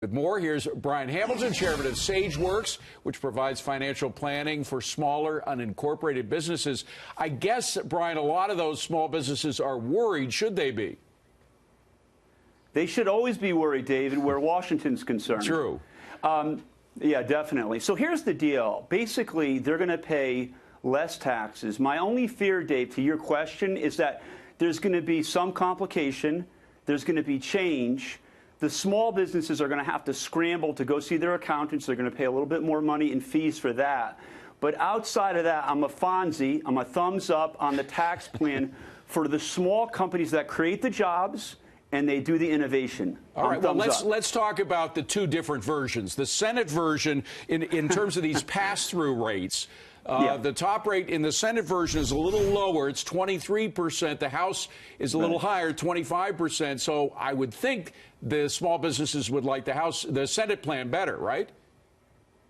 With more, here's Brian Hamilton, chairman of Sageworks, which provides financial planning for smaller, unincorporated businesses. I guess, Brian, a lot of those small businesses are worried. Should they be? They should always be worried, David, where Washington's concerned. True. Yeah, definitely. So here's the deal. Basically, they're going to pay less taxes. My only fear, Dave, to your question, is that there's going to be some complication. There's going to be change. The small businesses are going to have to scramble to go see their accountants. They're going to pay a little bit more money in fees for that. But outside of that, I'm a Fonzie. I'm a thumbs up on the tax plan for the small companies that create the jobs and they do the innovation. All right, well, let's talk about the two different versions. The Senate version, in terms of these pass-through rates, the top rate in the Senate version is a little lower. It's 23%. The House is a little higher, 25%. So I would think the small businesses would like the Senate plan better, right?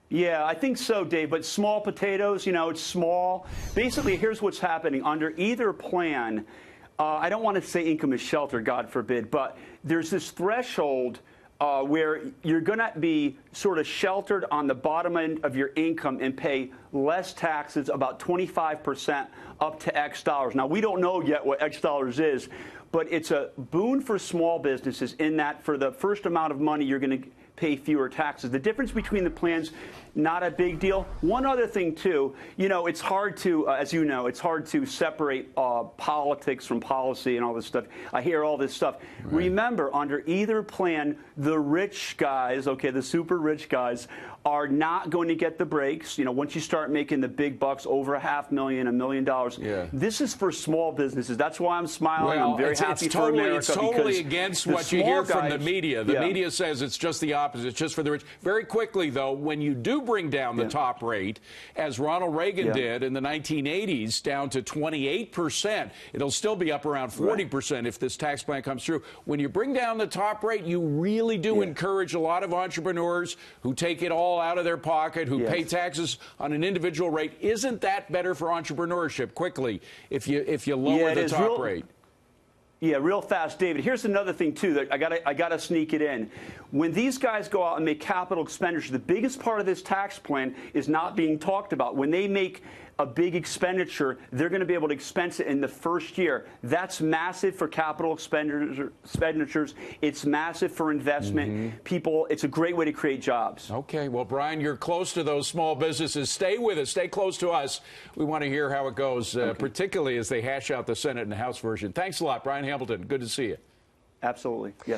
Yeah, I think so, Dave. But small potatoes, you know, it's small. Basically, here's what's happening. Under either plan, I don't want to say income is shelter, God forbid, but there's this threshold where you're going to be sort of sheltered on the bottom end of your income and pay less taxes, about 25% up to X dollars. Now, we don't know yet what X dollars is, but it's a boon for small businesses in that for the first amount of money, you're going to pay fewer taxes. The difference between the plans, not a big deal. One other thing, too, you know, it's hard to, as you know, it's hard to separate politics from policy and all this stuff. I hear all this stuff. Right. Remember, under either plan, the rich guys, okay, the super rich guys, are not going to get the breaks. You know, once you start making the big bucks, over $500,000, $1 million, this is for small businesses. That's why I'm smiling. Well, I'm very happy for America. It's totally against what you hear from the media. The media says it's just the opposite. It's just for the rich. Very quickly, though, when you do bring down the top rate, as Ronald Reagan did in the 1980s, down to 28%, it'll still be up around 40% if this tax plan comes through. When you bring down the top rate, you really do encourage a lot of entrepreneurs who take it all out of their pocket, who pay taxes on an individual rate. Isn't that better for entrepreneurship quickly if you lower the top rate? Yeah, real fast, David. Here's another thing, too, that I gotta sneak it in. When these guys go out and make capital expenditure, the biggest part of this tax plan is not being talked about. When they make a big expenditure, they're going to be able to expense it in the first year. That's massive for capital expenditures. It's massive for investment. People, it's a great way to create jobs. Okay. Well, Brian, you're close to those small businesses. Stay with us. Stay close to us. We want to hear how it goes, particularly as they hash out the Senate and House version. Thanks a lot, Brian Hamilton. Good to see you. Absolutely. Yes.